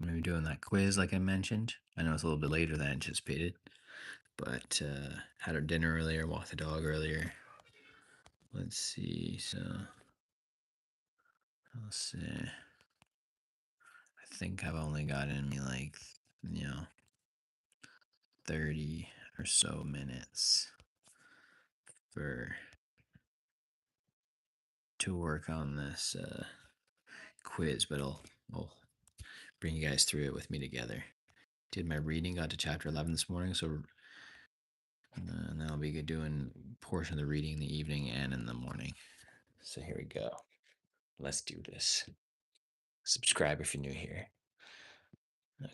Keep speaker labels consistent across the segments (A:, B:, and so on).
A: I'm going to be doing that quiz like I mentioned. I know it's a little bit later than anticipated, but had our dinner earlier, walked the dog earlier. Let's see. So, I'll see. I think I've only got in me like, 30 or so minutes for to work on this quiz, but I'll bring you guys through it with me together. Did my reading, got to chapter 11 this morning, so and then I'll be doing portion of the reading in the evening and in the morning. So here we go. Let's do this. Subscribe if you're new here.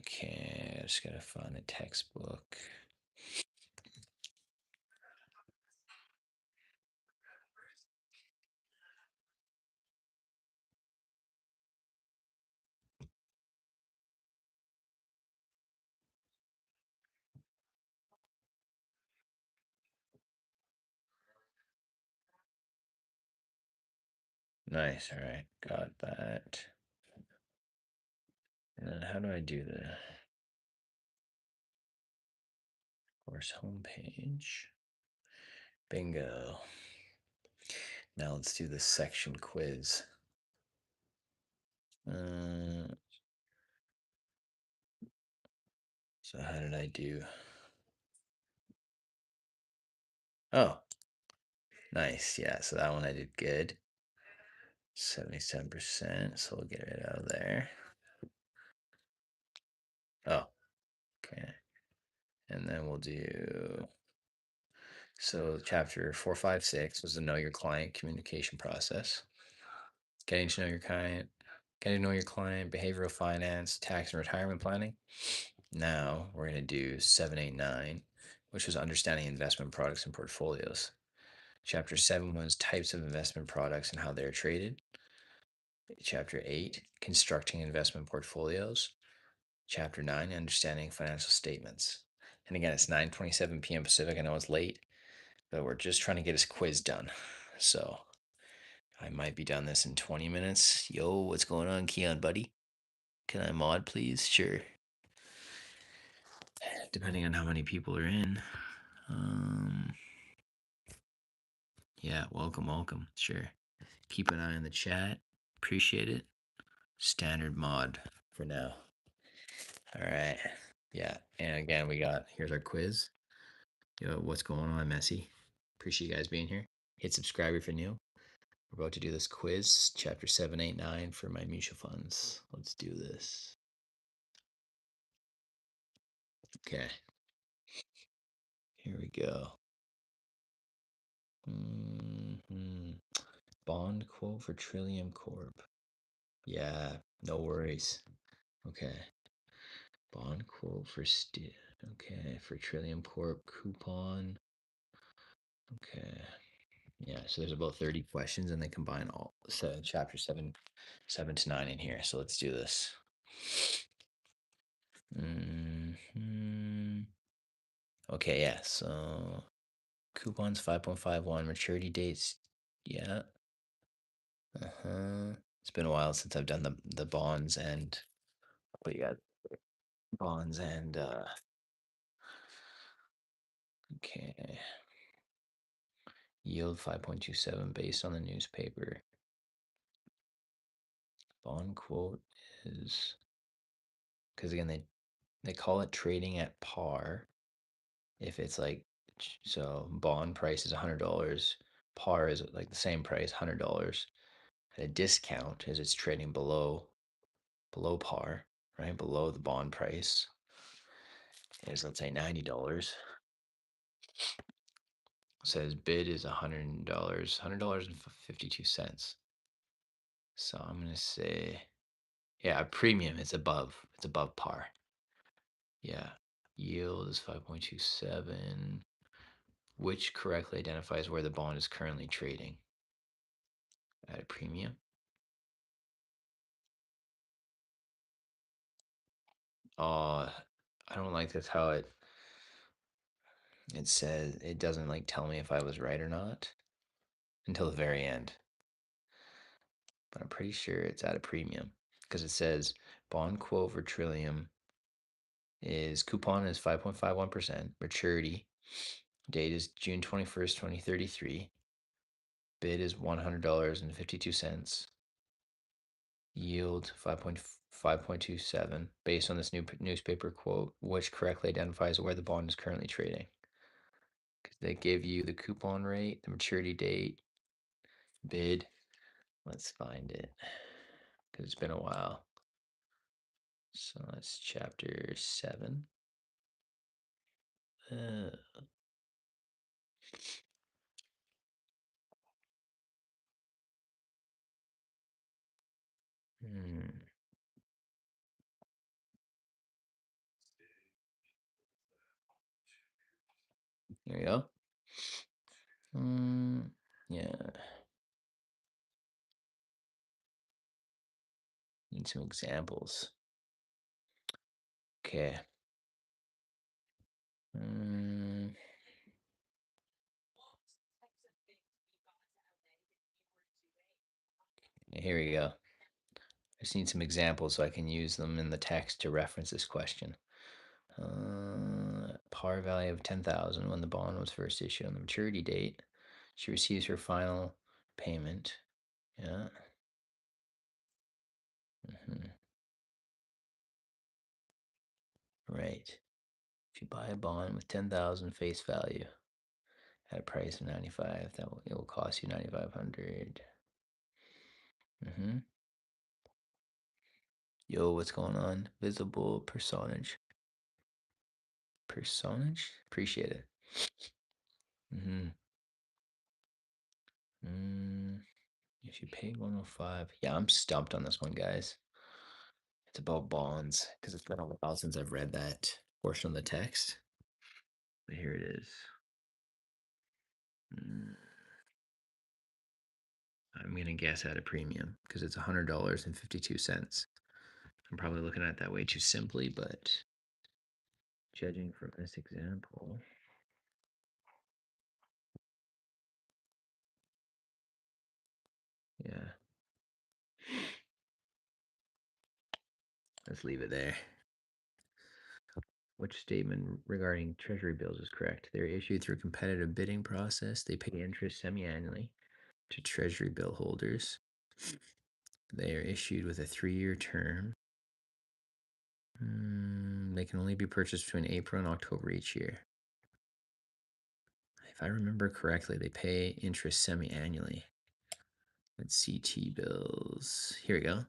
A: Okay, I just gotta find the textbook. Nice, all right, got that. And then how do I do the course homepage? Bingo. Now let's do the section quiz. So how did I do? Oh, nice. Yeah, so that one I did good. 77%. So we'll get it out of there. Oh, okay. And then we'll do. So chapter 456 was the know your client communication process. Getting to know your client, behavioral finance, tax and retirement planning. Now we're going to do 789, which was understanding investment products and portfolios. Chapter 7 was types of investment products and how they're traded. Chapter 8, constructing investment portfolios. Chapter 9, understanding financial statements. And again, it's 9:27 p.m. Pacific. I know it's late, but we're just trying to get this quiz done. So I might be done this in 20 minutes. Yo, what's going on, Keon, buddy? Can I mod, please? Sure. Depending on how many people are in. Yeah, welcome. Sure. Keep an eye on the chat. Appreciate it. Standard mod for now. All right. Yeah. And again, here's our quiz. Yo, what's going on, Messy? Appreciate you guys being here. Hit subscribe if you're new. We're about to do this quiz, chapter 789 for my mutual funds. Let's do this. Okay. Here we go. Bond quote for Trillium Corp. Yeah, no worries. Okay. Bond quote for Okay, for Trillium Corp coupon. Okay. Yeah, so there's about 30 questions and they combine all chapter 7 to 9 in here. So let's do this. Okay, yeah. So coupons 5.51, maturity dates. Yeah. It's been a while since I've done the bonds and but you got bonds and okay. Yield 5.27 based on the newspaper. Bond quote is because again they call it trading at par if it's like so bond price is $100, par is like the same price $100. At a discount is it's trading below par, right? Below the bond price is let's say $90. Says bid is $100 and 52 cents. So I'm gonna say, yeah, a premium. It's above par. Yeah, yield is 5.27, which correctly identifies where the bond is currently trading at a premium. I don't like this how it says it doesn't like tell me if I was right or not until the very end. But I'm pretty sure it's at a premium because it says Bond quote for Trillium is coupon is 5.51%. Maturity date is June 21st, 2033. Bid is $100.52. Yield 5.27 based on this new newspaper quote, which correctly identifies where the bond is currently trading. Because they give you the coupon rate, the maturity date, bid. Let's find it because it's been a while. So that's chapter 7. Uh, hmm. There you go. Yeah. Need some examples. Okay. Here we go. I just need some examples so I can use them in the text to reference this question. Par value of 10,000 when the bond was first issued on the maturity date. She receives her final payment. Yeah. Right. If you buy a bond with 10,000 face value at a price of 95, it will cost you 9,500. Yo, what's going on? Visible personage. Personage? Appreciate it. If you pay 105. Yeah, I'm stumped on this one, guys. It's about bonds because it's been a while since I've read that portion of the text. But here it is. I'm going to guess at a premium because it's $100.52. I'm probably looking at it that way too simply, but judging from this example, yeah. Let's leave it there. Which statement regarding treasury bills is correct? They're issued through a competitive bidding process. They pay interest semi-annually to treasury bill holders. They are issued with a 3-year term. They can only be purchased between April and October each year. If I remember correctly, they pay interest semi-annually. Let's see, T-bills. Here we go.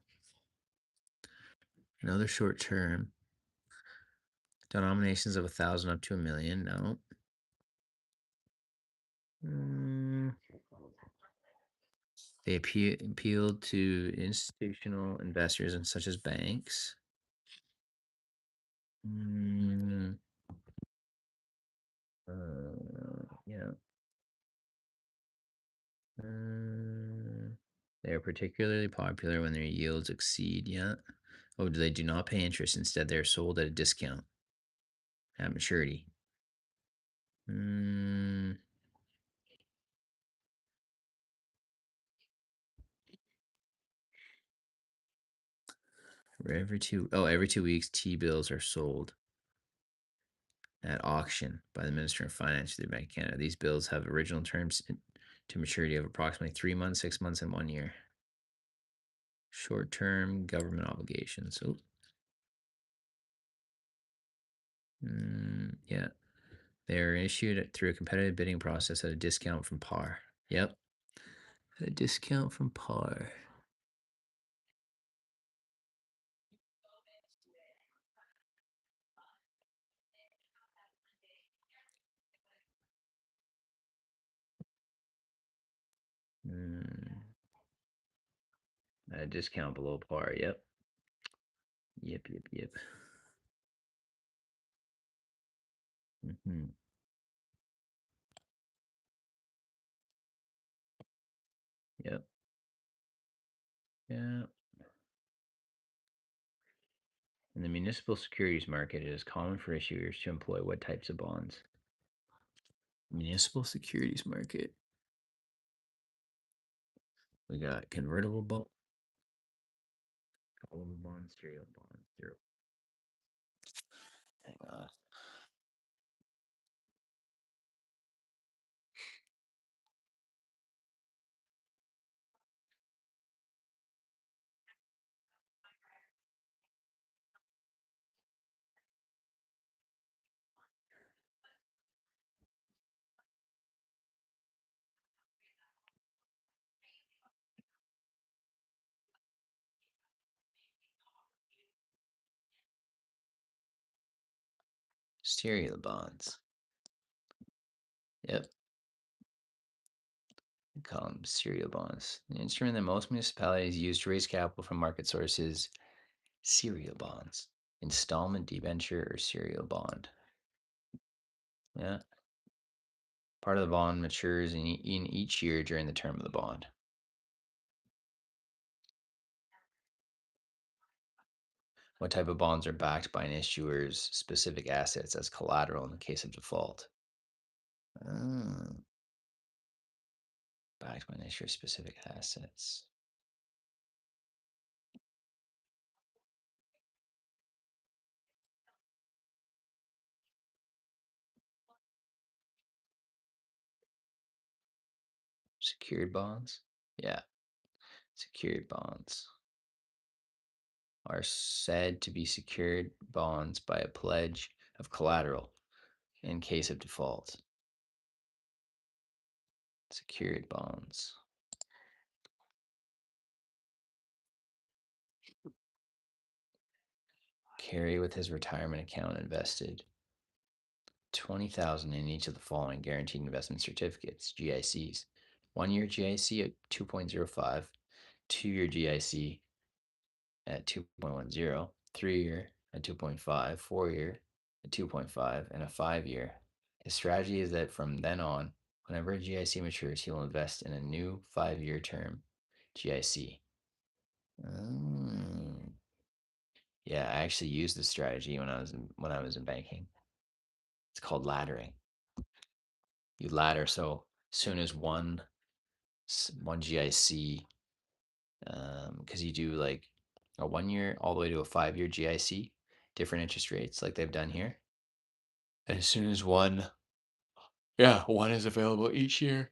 A: Another short term. Denominations of 1,000 up to 1,000,000. No. They appeal to institutional investors and such as banks. Yeah. They are particularly popular when their yields exceed. Yeah. Oh, they do not pay interest. Instead, they're sold at a discount at maturity. Every 2 weeks, T-bills are sold at auction by the Minister of Finance through the Bank of Canada. These bills have original terms to maturity of approximately 3 months, 6 months, and 1 year. Short-term government obligations. Oh. Yeah. They're issued through a competitive bidding process at a discount from par. Yep. At a discount from par. At a discount below par. Yep. Yep. Yep. Yeah. In the municipal securities market, it is common for issuers to employ what types of bonds? Municipal securities market. We got convertible bonds, callable bonds, serial bonds. Here. Hang on. Serial bonds. Yep. We call them serial bonds. The instrument that most municipalities use to raise capital from market sources, serial bonds, installment debenture, or serial bond. Yeah. Part of the bond matures in each year during the term of the bond. What type of bonds are backed by an issuer's specific assets as collateral in the case of default? Mm, backed by an issuer's specific assets. Secured bonds? Yeah, secured bonds are said to be secured bonds by a pledge of collateral in case of default. Secured bonds. Carry with his retirement account invested 20,000 in each of the following guaranteed investment certificates, GICs. 1 year GIC at 2.05, 2 year GIC at 2.10, 3 year at 2.5, 4 year at 2.5, and a 5 year. His strategy is that from then on, whenever a GIC matures, he will invest in a new 5 year term GIC. Mm. Yeah, I actually used this strategy when I was in banking. It's called laddering. You ladder, so soon as one GIC, because you do like a 1 year all the way to a 5 year GIC, different interest rates like they've done here. And as soon as one is available each year.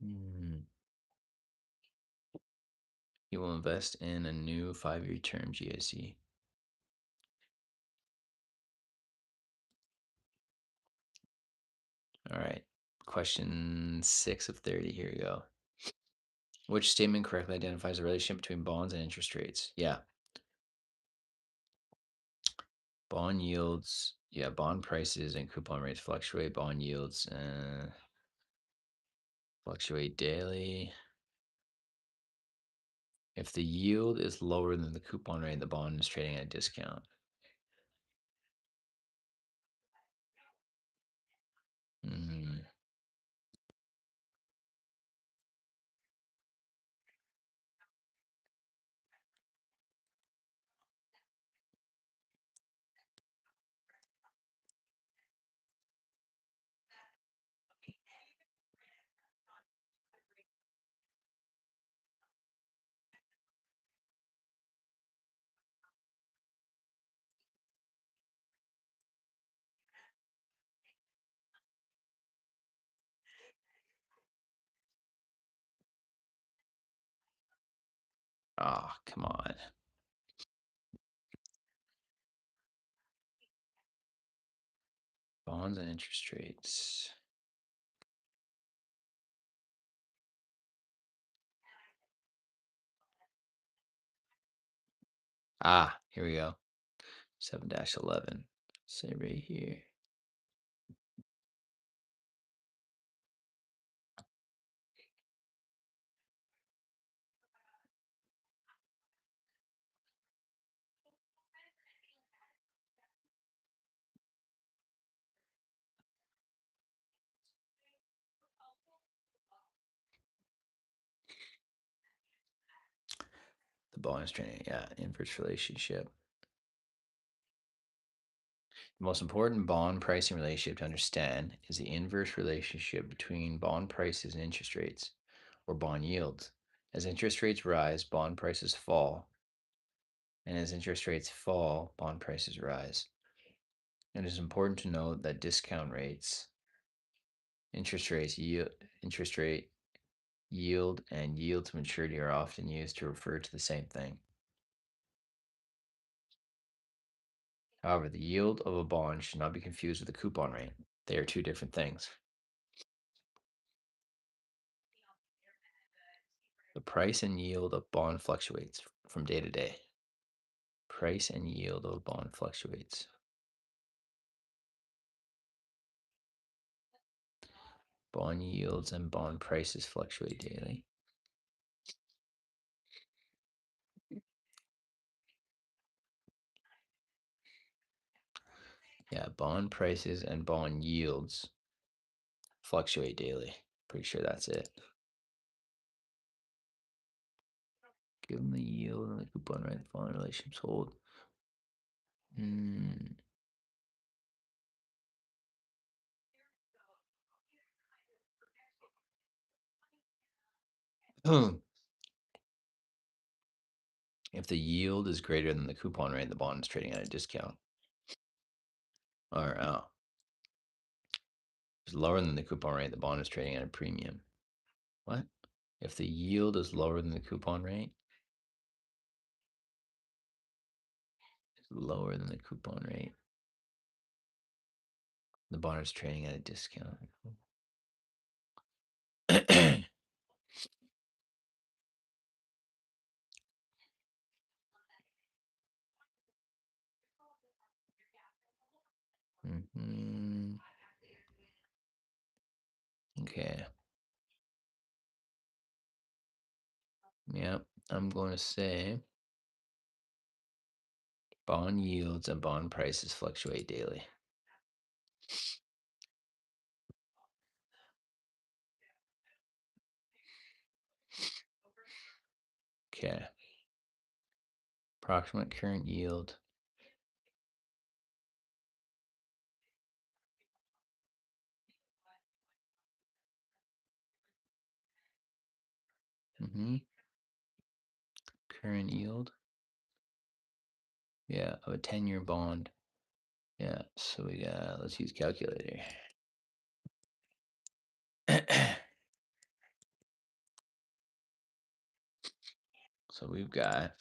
A: Hmm. You will invest in a new 5 year term GIC. All right. Question 6 of 30. Here we go. Which statement correctly identifies the relationship between bonds and interest rates? Yeah. Bond yields, yeah, bond prices and coupon rates fluctuate. Bond yields fluctuate daily. If the yield is lower than the coupon rate, the bond is trading at a discount. Mm. Ah, come on. Bonds and interest rates. Ah, here we go. 7-11. Say right here. The bond is trading, yeah, inverse relationship. The most important bond pricing relationship to understand is the inverse relationship between bond prices and interest rates, or bond yields. As interest rates rise, bond prices fall, and as interest rates fall, bond prices rise. It is important to note that discount rates, interest rate yield, and yield to maturity are often used to refer to the same thing. However, the yield of a bond should not be confused with the coupon rate. They are two different things. The price and yield of bond fluctuates from day to day. Price and yield of a bond fluctuates. Bond yields and bond prices fluctuate daily. Yeah, bond prices and bond yields fluctuate daily. Pretty sure that's it. Given the yield and the coupon rate, the following relationships hold. Hmm. If the yield is greater than the coupon rate, the bond is trading at a discount. Or if it's lower than the coupon rate, the bond is trading at a premium. What? If the yield is lower than the coupon rate, lower than the coupon rate, the bond is trading at a discount. Mm-hmm. Okay. Yep. I'm going to say bond yields and bond prices fluctuate daily. Okay. Approximate current yield. Mm-hmm. Current yield. Yeah, of a 10-year bond. Yeah, so we got, let's use calculator. So we've got,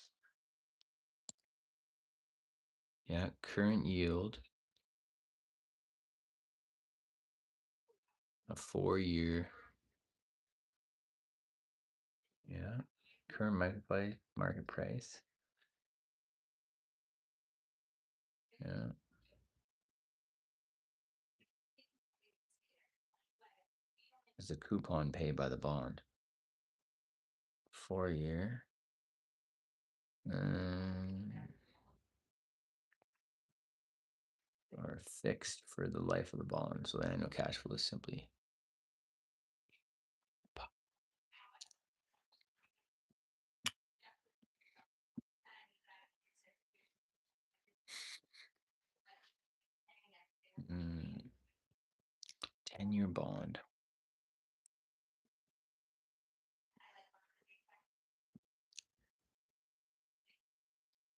A: yeah, current yield, a 4-year, yeah, current market price, yeah, is the coupon paid by the bond. 4-year, or fixed for the life of the bond. So the annual cash flow is simply mm, 10-year bond.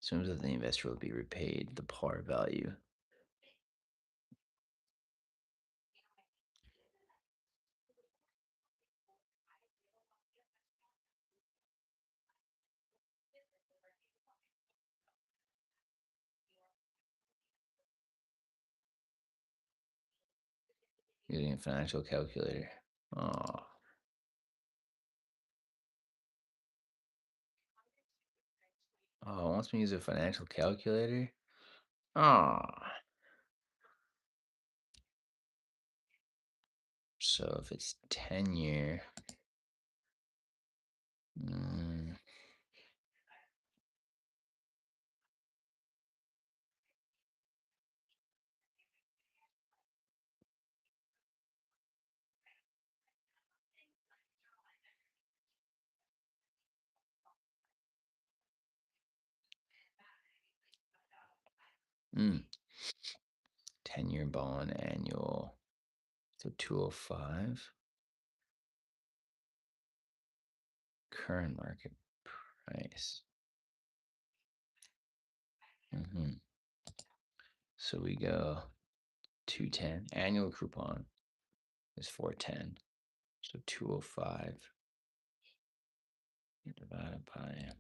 A: Assumes that the investor will be repaid the par value. Using a financial calculator. Oh. Oh, it wants me to use a financial calculator? Oh. So if it's 10-year, mm, mm, 10-year bond annual. So 205. Current market price. So we go 210. Annual coupon is 410. So 205 divided by.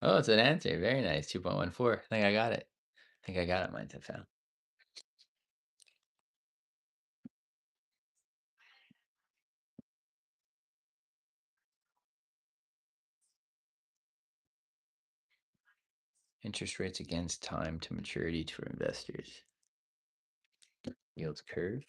A: Oh, it's an answer. Very nice. 2.14. I think I got it. Mindset found. Interest rates against time to maturity to investors. Yields curve.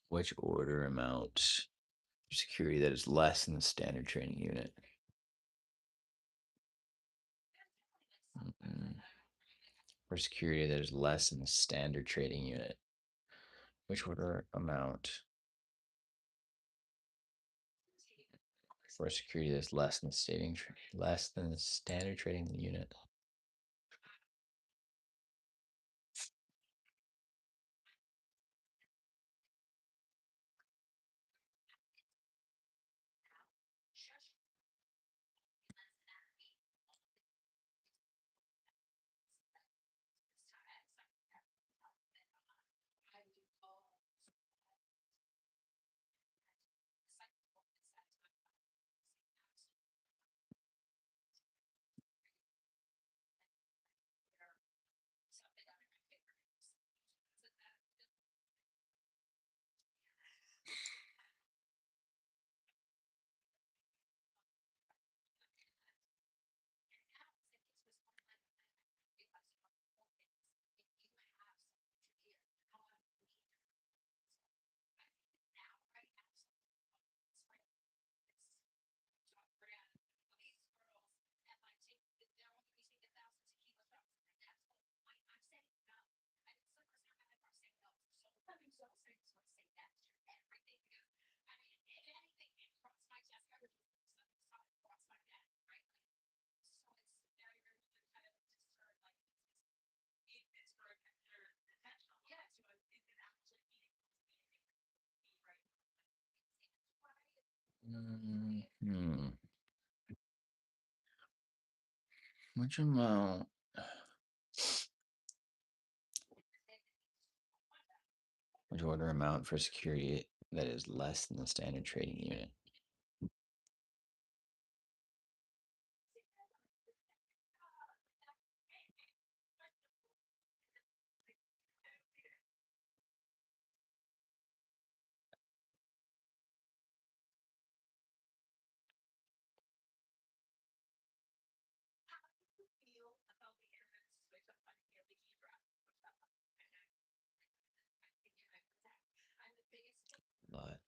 A: Which order amount security that is less than the standard trading unit? For security that is less than the standard trading unit. Which order amount for security that's less than the standard trading unit? Which amount? Which order amount for security that is less than the standard trading unit? But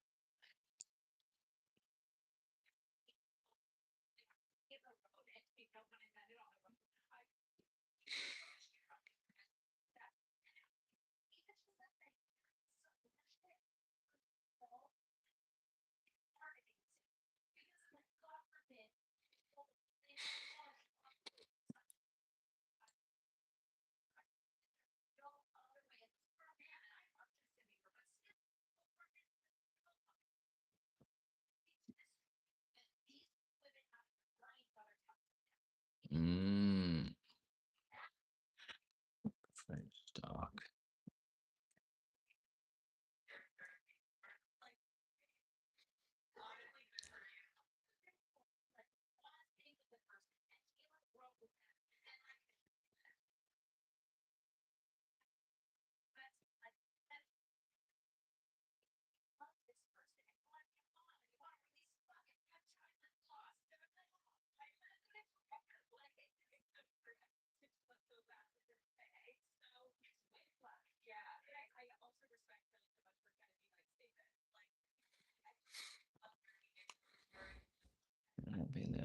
A: stock.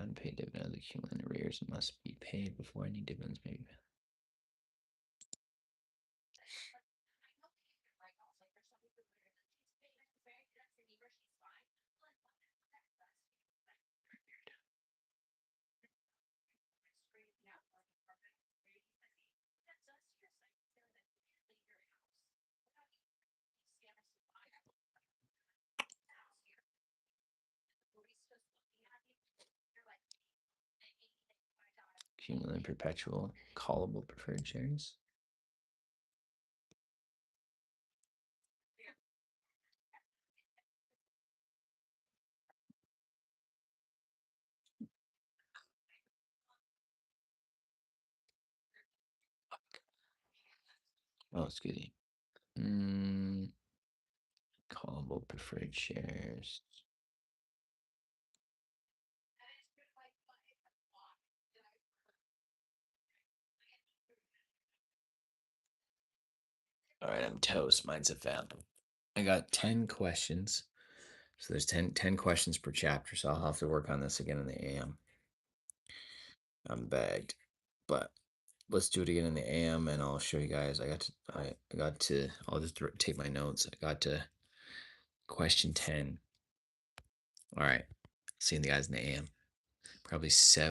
A: unpaid dividends accumulate in arrears and must be paid before any dividends may be paid. Accumulate perpetual callable preferred shares. Oh, excuse me. Callable preferred shares. All right, I'm toast. Mine's a fail. I got 10 questions. So there's 10 questions per chapter. So I'll have to work on this again in the AM. I'm bagged. But let's do it again in the AM and I'll show you guys. I'll just take my notes. I got to question 10. All right. See you guys in the AM. Probably 7.